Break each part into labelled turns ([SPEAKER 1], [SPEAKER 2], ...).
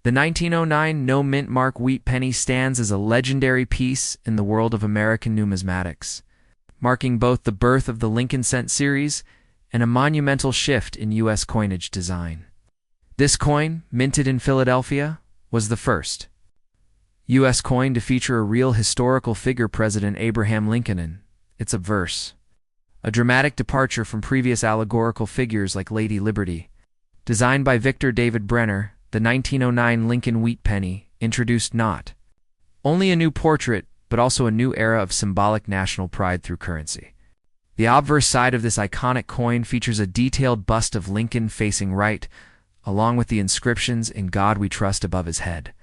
[SPEAKER 1] The 1909 no mint mark wheat penny stands as a legendary piece in the world of American numismatics, marking both the birth of the Lincoln cent series and a monumental shift in U.S. coinage design. This coin, minted in Philadelphia, was the first U.S. coin to feature a real historical figure, President Abraham Lincoln, in its obverse, a dramatic departure from previous allegorical figures like Lady Liberty. Designed by Victor David Brenner, the 1909 Lincoln wheat penny introduced not only a new portrait, but also a new era of symbolic national pride through currency. The obverse side of this iconic coin features a detailed bust of Lincoln facing right, along with the inscriptions "In God We Trust" above his head,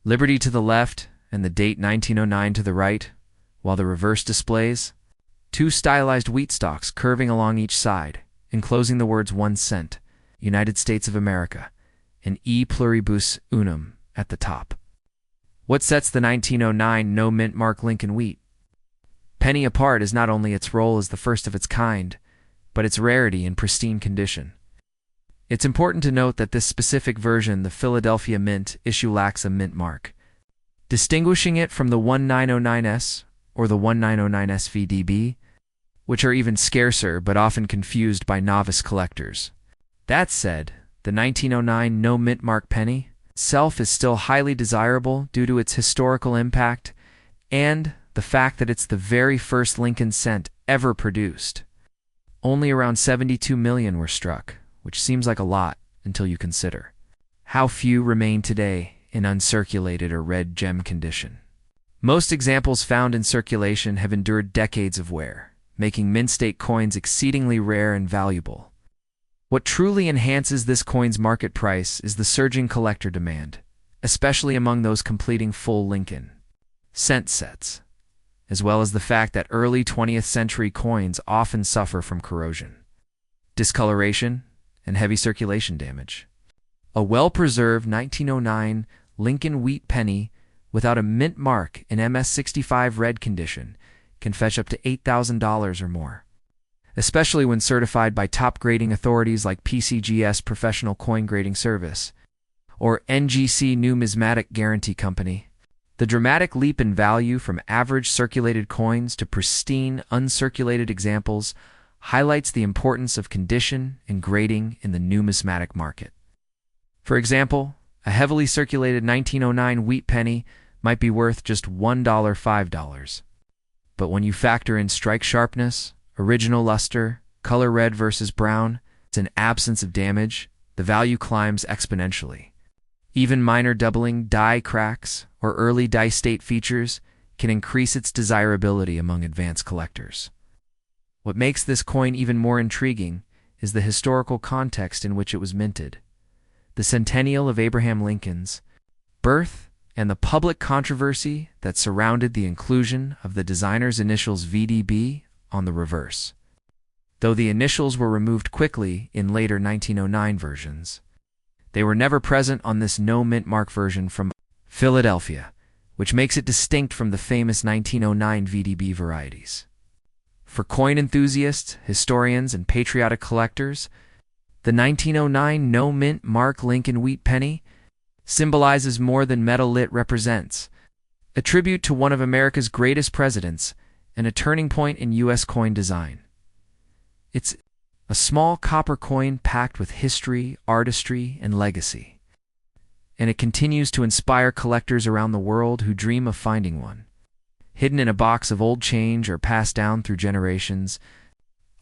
[SPEAKER 1] Liberty to the left, and the date 1909 to the right, while the reverse displays two stylized wheat stalks curving along each side, enclosing the words 1 cent, United States of America, and E pluribus unum at the top. What sets the 1909 no mint mark Lincoln wheat penny apart is not only its role as the first of its kind, but its rarity and pristine condition. It's important to note that this specific version, the Philadelphia Mint issue, lacks a mint mark, distinguishing it from the 1909S or the 1909S VDB, which are even scarcer but often confused by novice collectors. That said, the 1909 no mint mark penny itself is still highly desirable due to its historical impact and the fact that it's the very first Lincoln cent ever produced. Only around 72 million were struck, which seems like a lot until you consider how few remain today in uncirculated or red gem condition. Most examples found in circulation have endured decades of wear, making mint state coins exceedingly rare and valuable. What truly enhances this coin's market price is the surging collector demand, especially among those completing full Lincoln cent sets, as well as the fact that early 20th century coins often suffer from corrosion, discoloration, and heavy circulation damage. A well-preserved 1909 Lincoln wheat penny without a mint mark in MS-65 red condition can fetch up to $8,000 or more, especially when certified by top grading authorities like PCGS Professional Coin Grading Service or NGC Numismatic Guarantee Company. The dramatic leap in value from average circulated coins to pristine, uncirculated examples highlights the importance of condition and grading in the numismatic market. For example, a heavily circulated 1909 wheat penny might be worth just $1, $5. But when you factor in strike sharpness, original luster, color red versus brown, and absence of damage, the value climbs exponentially. Even minor doubling, die cracks, or early die state features can increase its desirability among advanced collectors. What makes this coin even more intriguing is the historical context in which it was minted. The centennial of Abraham Lincoln's birth and the public controversy that surrounded the inclusion of the designer's initials VDB on the reverse. Though the initials were removed quickly in later 1909 versions, they were never present on this no mint mark version from Philadelphia, which makes it distinct from the famous 1909 VDB varieties. For coin enthusiasts, historians, and patriotic collectors, the 1909 no mint mark Lincoln wheat penny symbolizes more than metal it represents, a tribute to one of America's greatest presidents and a turning point in U.S. coin design. It's a small copper coin packed with history, artistry, and legacy, and it continues to inspire collectors around the world who dream of finding one. Hidden in a box of old change or passed down through generations,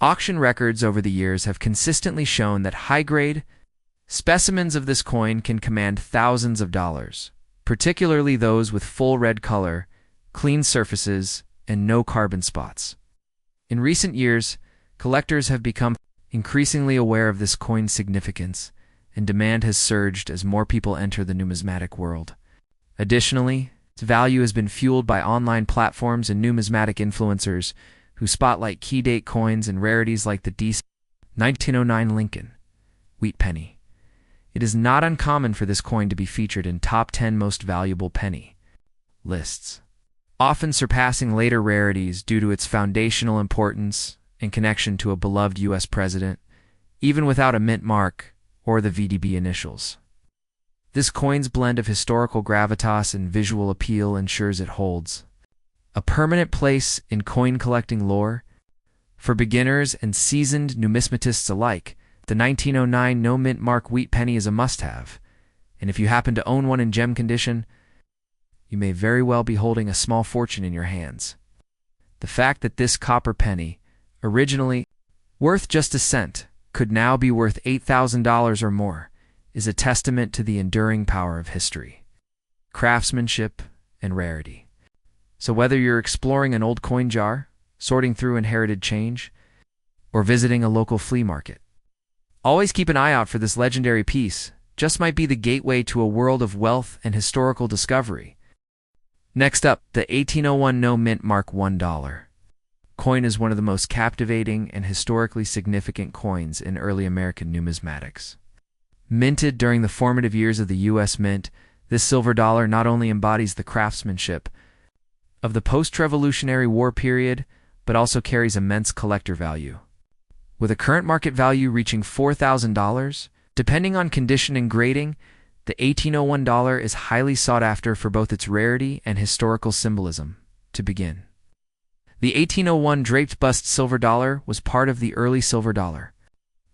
[SPEAKER 1] auction records over the years have consistently shown that high-grade specimens of this coin can command thousands of dollars, particularly those with full red color, clean surfaces, and no carbon spots. In recent years, collectors have become increasingly aware of this coin's significance, and demand has surged as more people enter the numismatic world. Additionally, its value has been fueled by online platforms and numismatic influencers who spotlight key date coins and rarities like the 1909 Lincoln wheat penny. It is not uncommon for this coin to be featured in top 10 most valuable penny lists, often surpassing later rarities due to its foundational importance and connection to a beloved U.S. president, even without a mint mark or the VDB initials. This coin's blend of historical gravitas and visual appeal ensures it holds a permanent place in coin collecting lore. For beginners and seasoned numismatists alike, the 1909 no-mint mark wheat penny is a must-have, and if you happen to own one in gem condition, you may very well be holding a small fortune in your hands. The fact that this copper penny, originally worth just a cent, could now be worth $8,000 or more, is a testament to the enduring power of history, craftsmanship, and rarity. So whether you're exploring an old coin jar, sorting through inherited change, or visiting a local flea market, always keep an eye out for this legendary piece. Just might be the gateway to a world of wealth and historical discovery. Next up, the 1801 no-mint mark $1 coin is one of the most captivating and historically significant coins in early American numismatics. Minted during the formative years of the U.S. Mint, this silver dollar not only embodies the craftsmanship of the post-Revolutionary War period, but also carries immense collector value. With a current market value reaching $4,000, depending on condition and grading, the 1801 dollar is highly sought after for both its rarity and historical symbolism. To begin, the 1801 draped bust silver dollar was part of the early silver dollar,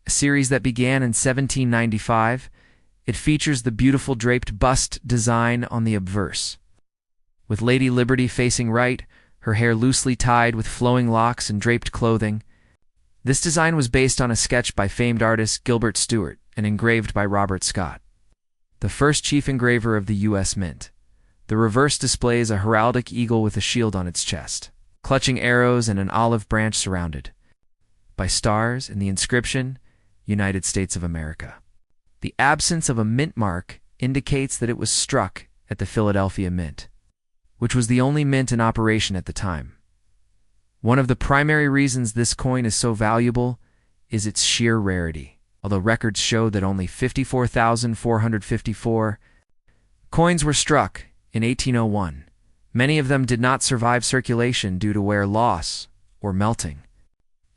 [SPEAKER 1] a series that began in 1795. It features the beautiful draped bust design on the obverse, with Lady Liberty facing right, her hair loosely tied with flowing locks and draped clothing. This design was based on a sketch by famed artist Gilbert Stuart and engraved by Robert Scott, the first chief engraver of the U.S. Mint. The reverse displays a heraldic eagle with a shield on its chest, clutching arrows and an olive branch surrounded by stars, and the inscription, United States of America. The absence of a mint mark indicates that it was struck at the Philadelphia Mint, which was the only mint in operation at the time. One of the primary reasons this coin is so valuable is its sheer rarity. Although records show that only 54,454 coins were struck in 1801, many of them did not survive circulation due to wear loss or melting.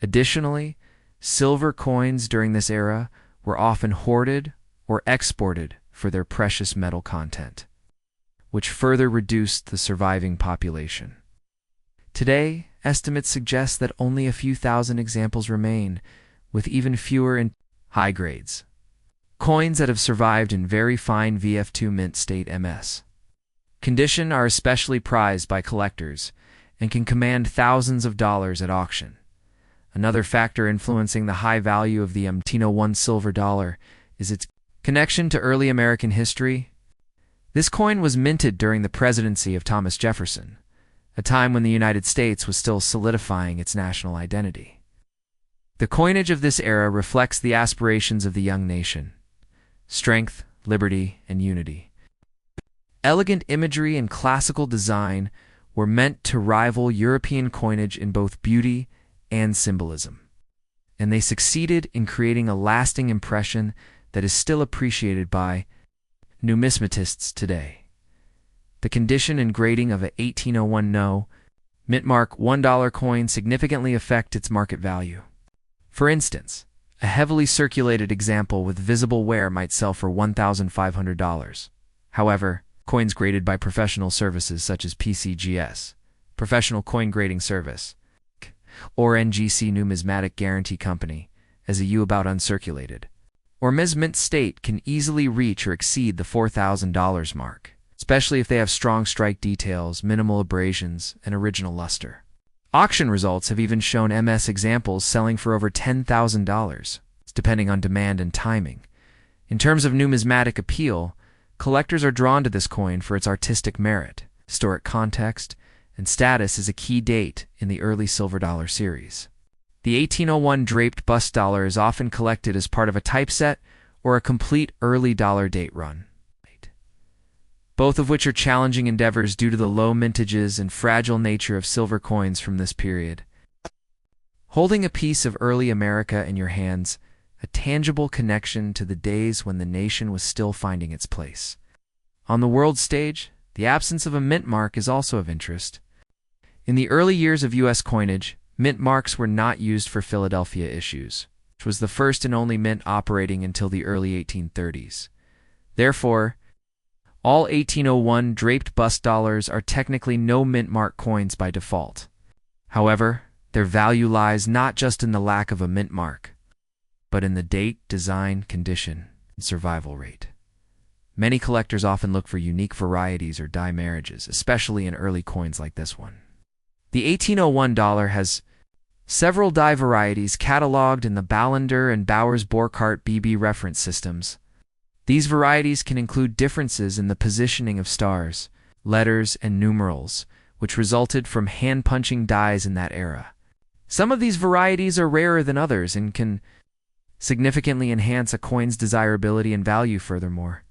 [SPEAKER 1] Additionally, silver coins during this era were often hoarded or exported for their precious metal content, which further reduced the surviving population. Today, estimates suggest that only a few thousand examples remain, with even fewer in high grades coins that have survived in very fine VF2 mint state MS condition are especially prized by collectors and can command thousands of dollars at auction. Another factor influencing the high value of the 1801 silver dollar is its connection to early American history. This coin was minted during the presidency of Thomas Jefferson, a time when the United States was still solidifying its national identity. The coinage of this era reflects the aspirations of the young nation: strength, liberty, and unity. Elegant imagery and classical design were meant to rival European coinage in both beauty and symbolism, and they succeeded in creating a lasting impression that is still appreciated by numismatists today. The condition and grading of a 1801 no-mint mark $1 coin significantly affect its market value. For instance, a heavily circulated example with visible wear might sell for $1,500. However, coins graded by professional services such as PCGS, Professional Coin Grading Service, or NGC Numismatic Guarantee Company, as a U about uncirculated, or Ms. Mint state can easily reach or exceed the $4,000 mark, especially if they have strong strike details, minimal abrasions, and original luster. Auction results have even shown MS examples selling for over $10,000, depending on demand and timing. In terms of numismatic appeal, collectors are drawn to this coin for its artistic merit, historic context, and status as a key date in the early silver dollar series. The 1801 draped bust dollar is often collected as part of a typeset or a complete early dollar date run, both of which are challenging endeavors due to the low mintages and fragile nature of silver coins from this period. Holding a piece of early America in your hands, a tangible connection to the days when the nation was still finding its place. On the world stage, the absence of a mint mark is also of interest. In the early years of U.S. coinage, mint marks were not used for Philadelphia issues, which was the first and only mint operating until the early 1830s. Therefore, All 1801 draped bust dollars are technically no mint mark coins by default. However, their value lies not just in the lack of a mint mark, but in the date, design, condition, and survival rate. Many collectors often look for unique varieties or die marriages, especially in early coins like this one. The 1801 dollar has several die varieties cataloged in the Ballender and Bowers-Borchardt BB reference systems. These varieties can include differences in the positioning of stars, letters, and numerals, which resulted from hand-punching dies in that era. Some of these varieties are rarer than others and can significantly enhance a coin's desirability and value furthermore.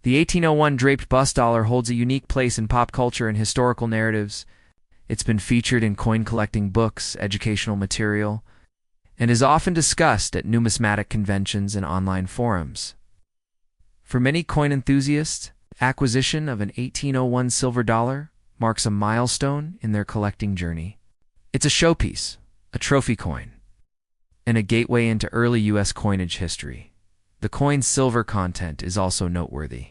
[SPEAKER 1] The 1801 draped bust dollar holds a unique place in pop culture and historical narratives. It's been featured in coin collecting books, educational material, and is often discussed at numismatic conventions and online forums. For many coin enthusiasts, acquisition of an 1801 silver dollar marks a milestone in their collecting journey. It's a showpiece, a trophy coin, and a gateway into early U.S. coinage history. The coin's silver content is also noteworthy.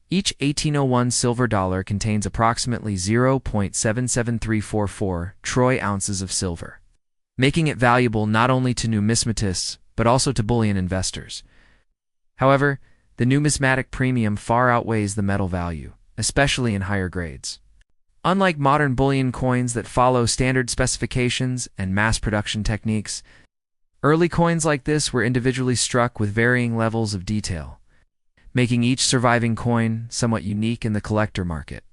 [SPEAKER 1] Each 1801 silver dollar contains approximately 0.77344 troy ounces of silver, making it valuable not only to numismatists but also to bullion investors. However, the numismatic premium far outweighs the metal value, especially in higher grades. Unlike modern bullion coins that follow standard specifications and mass production techniques, early coins like this were individually struck with varying levels of detail, making each surviving coin somewhat unique in the collector market.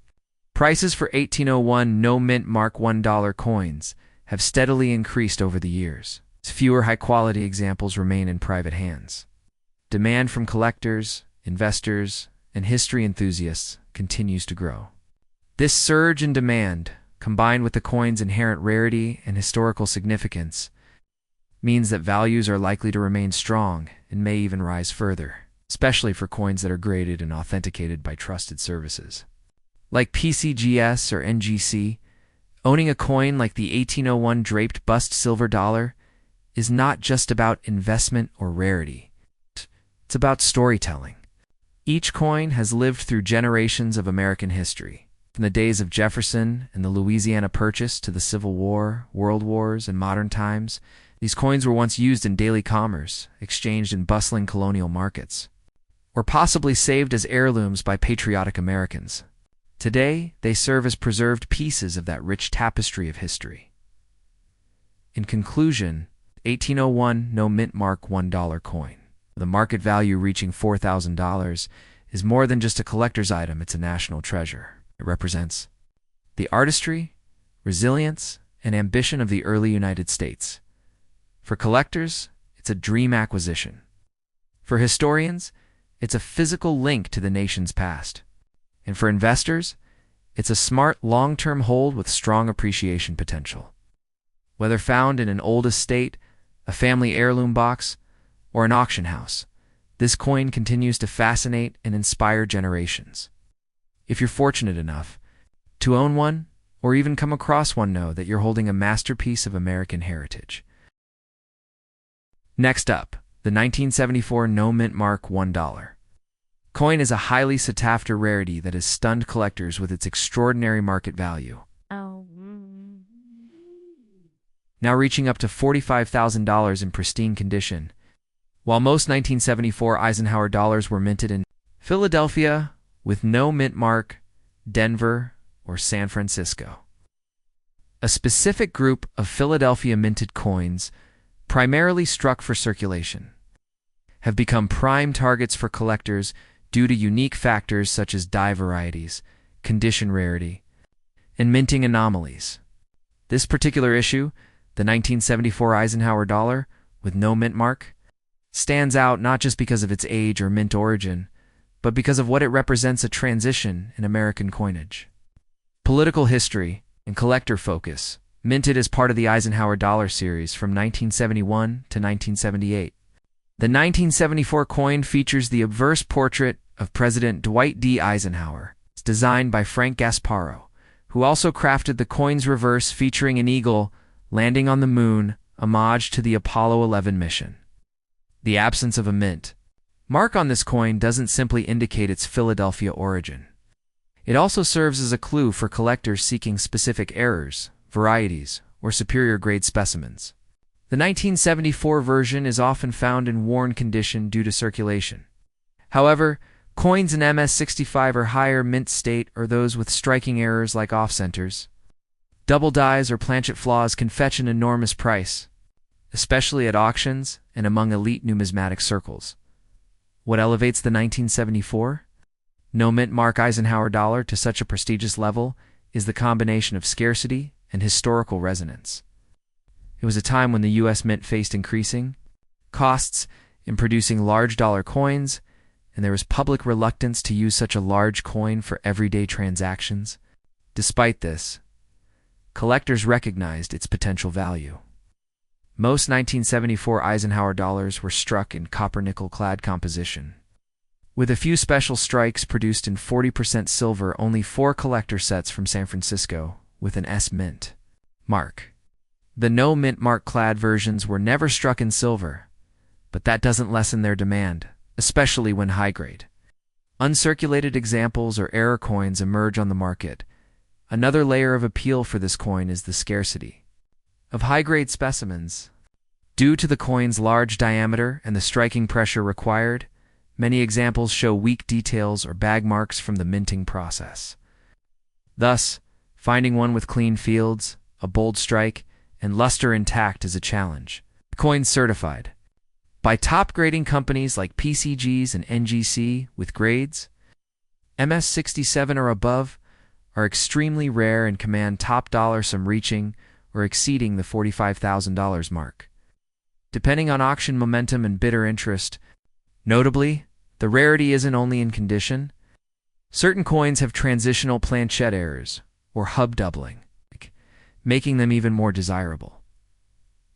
[SPEAKER 1] Prices for 1801 no-mint mark $1 coins have steadily increased over the years, as fewer high-quality examples remain in private hands. Demand from collectors, investors, and history enthusiasts continues to grow. This surge in demand, combined with the coin's inherent rarity and historical significance, means that values are likely to remain strong and may even rise further, especially for coins that are graded and authenticated by trusted services. Like PCGS or NGC, owning a coin like the 1801 draped bust silver dollar is not just about investment or rarity. It's about storytelling. Each coin has lived through generations of American history, from the days of Jefferson and the Louisiana Purchase to the Civil War, World Wars, and modern times. These coins were once used in daily commerce, exchanged in bustling colonial markets, or possibly saved as heirlooms by patriotic Americans. Today, they serve as preserved pieces of that rich tapestry of history. In conclusion, 1801 no mint mark $1 coin, the market value reaching $4,000, is more than just a collector's item, it's a national treasure. It represents the artistry, resilience, and ambition of the early United States. For collectors, it's a dream acquisition. For historians, it's a physical link to the nation's past. And for investors, it's a smart, long-term hold with strong appreciation potential. Whether found in an old estate, a family heirloom box, or an auction house, this coin continues to fascinate and inspire generations. If you're fortunate enough to own one, or even come across one, know that you're holding a masterpiece of American heritage. Next up, the 1974 no mint mark $1 coin is a highly sought-after rarity that has stunned collectors with its extraordinary market value. Now reaching up to $45,000 in pristine condition. While most 1974 Eisenhower dollars were minted in Philadelphia with no mint mark, Denver, or San Francisco, a specific group of Philadelphia minted coins, primarily struck for circulation, have become prime targets for collectors due to unique factors such as die varieties, condition rarity, and minting anomalies. This particular issue, the 1974 Eisenhower dollar with no mint mark, stands out not just because of its age or mint origin, but because of what it represents: a transition in American coinage. Political history and collector focus. Minted as part of the Eisenhower dollar series from 1971 to 1978. The 1974 coin features the obverse portrait of President Dwight D. Eisenhower. It's designed by Frank Gasparro, who also crafted the coin's reverse featuring an eagle landing on the moon, homage to the Apollo 11 mission. The absence of a mint Mark on this coin doesn't simply indicate its Philadelphia origin. It also serves as a clue for collectors seeking specific errors, varieties, or superior grade specimens. The 1974 version is often found in worn condition due to circulation. However, coins in MS-65 or higher mint state or those with striking errors like off-centers, double dies, or planchet flaws can fetch an enormous price, especially at auctions and among elite numismatic circles. What elevates the 1974 no mint mark Eisenhower dollar to such a prestigious level is the combination of scarcity and historical resonance. It was a time when the U.S. Mint faced increasing costs in producing large dollar coins, and there was public reluctance to use such a large coin for everyday transactions. Despite this, collectors recognized its potential value. Most 1974 Eisenhower dollars were struck in copper-nickel-clad composition. With a few special strikes produced in 40% silver, only 4 collector sets from San Francisco with an S mint mark. The no mint mark-clad versions were never struck in silver, but that doesn't lessen their demand, especially when high-grade. Uncirculated examples or error coins emerge on the market. Another layer of appeal for this coin is the scarcity of high-grade specimens. Due to the coin's large diameter and the striking pressure required, many examples show weak details or bag marks from the minting process. Thus, finding one with clean fields, a bold strike, and luster intact is a challenge. Coins certified by top grading companies like PCGs and NGC with grades MS-67 or above are extremely rare and command top dollar sum reaching or exceeding the $45,000 mark, depending on auction momentum and bidder interest. Notably, the rarity isn't only in condition. Certain coins have transitional planchet errors or hub doubling, making them even more desirable.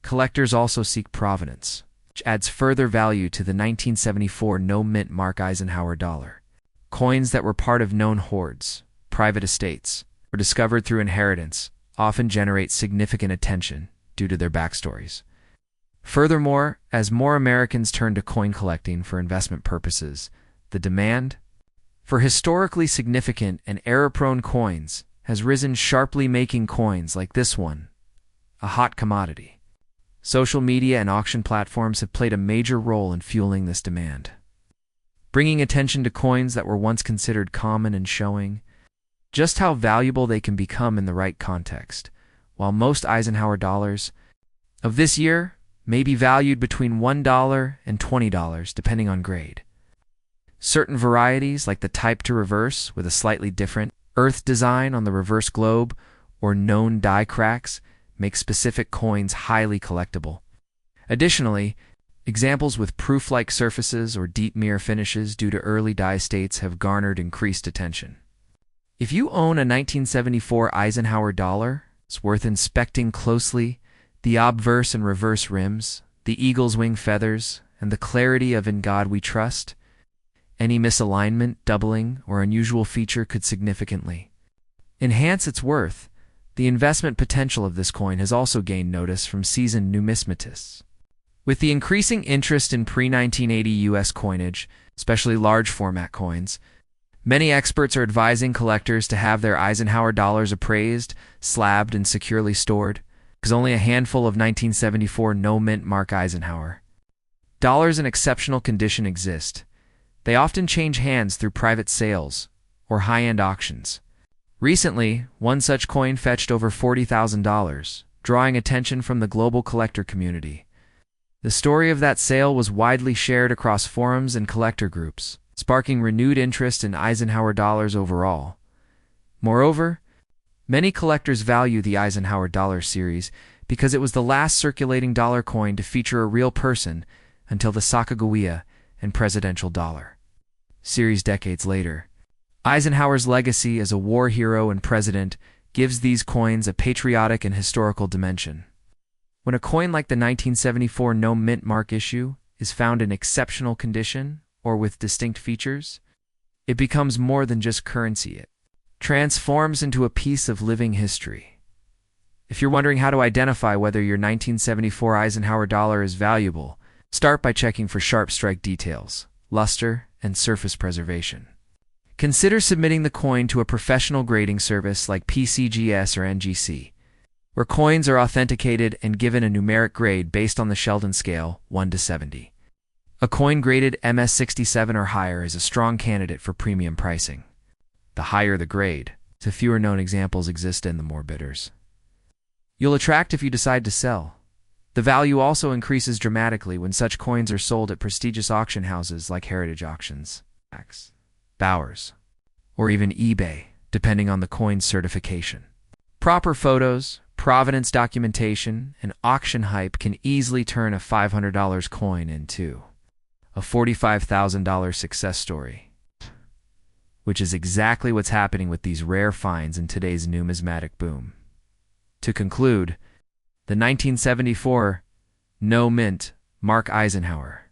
[SPEAKER 1] Collectors also seek provenance, which adds further value to the 1974 no mint mark Eisenhower dollar. Coins that were part of known hoards, private estates, or discovered through inheritance often generate significant attention due to their backstories. Furthermore, as more Americans turn to coin collecting for investment purposes, the demand for historically significant and error-prone coins has risen sharply, making coins like this one a hot commodity. Social media and auction platforms have played a major role in fueling this demand, bringing attention to coins that were once considered common and showing just how valuable they can become in the right context. While most Eisenhower dollars of this year may be valued between $1 and $20 depending on grade, certain varieties like the type to reverse with a slightly different earth design on the reverse globe or known die cracks make specific coins highly collectible. Additionally, examples with proof-like surfaces or deep mirror finishes due to early die states have garnered increased attention. If you own a 1974 Eisenhower dollar, it's worth inspecting closely. The obverse and reverse rims, the eagle's wing feathers, and the clarity of "In God We Trust." Any misalignment, doubling, or unusual feature could significantly enhance its worth. The investment potential of this coin has also gained notice from seasoned numismatists. With the increasing interest in pre-1980 U.S. coinage, especially large format coins, many experts are advising collectors to have their Eisenhower dollars appraised, slabbed, and securely stored, because only a handful of 1974 no mint mark Eisenhower dollars in exceptional condition exist. They often change hands through private sales or high-end auctions. Recently, one such coin fetched over $40,000, drawing attention from the global collector community. The story of that sale was widely shared across forums and collector groups, sparking renewed interest in Eisenhower dollars overall. Moreover, many collectors value the Eisenhower dollar series because it was the last circulating dollar coin to feature a real person until the Sacagawea and presidential dollar series decades later. Eisenhower's legacy as a war hero and president gives these coins a patriotic and historical dimension. When a coin like the 1974 no mint mark issue is found in exceptional condition or with distinct features, it becomes more than just currency. It transforms into a piece of living history. If you're wondering how to identify whether your 1974 Eisenhower dollar is valuable, start by checking for sharp strike details, luster, and surface preservation. Consider submitting the coin to a professional grading service like PCGS or NGC, where coins are authenticated and given a numeric grade based on the Sheldon scale, 1 to 70. A coin graded MS67 or higher is a strong candidate for premium pricing. The higher the grade, the fewer known examples exist and the more bidders you'll attract if you decide to sell. The value also increases dramatically when such coins are sold at prestigious auction houses like Heritage Auctions, Bowers, or even eBay, depending on the coin's certification. Proper photos, provenance documentation, and auction hype can easily turn a $500 coin into a $45,000 success story, which is exactly what's happening with these rare finds in today's numismatic boom. To conclude, the 1974 No Mint Mark Eisenhower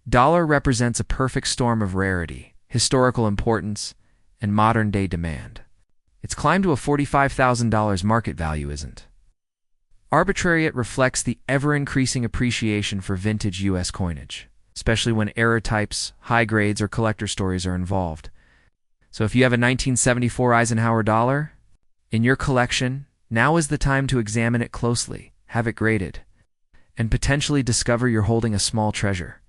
[SPEAKER 1] dollar represents a perfect storm of rarity, historical importance, and modern-day demand. Its climb to a $45,000 market value isn't arbitrary. It reflects the ever-increasing appreciation for vintage U.S. coinage, especially when error types, high grades, or collector stories are involved. So if you have a 1974 Eisenhower dollar in your collection, now is the time to examine it closely, have it graded, and potentially discover you're holding a small treasure.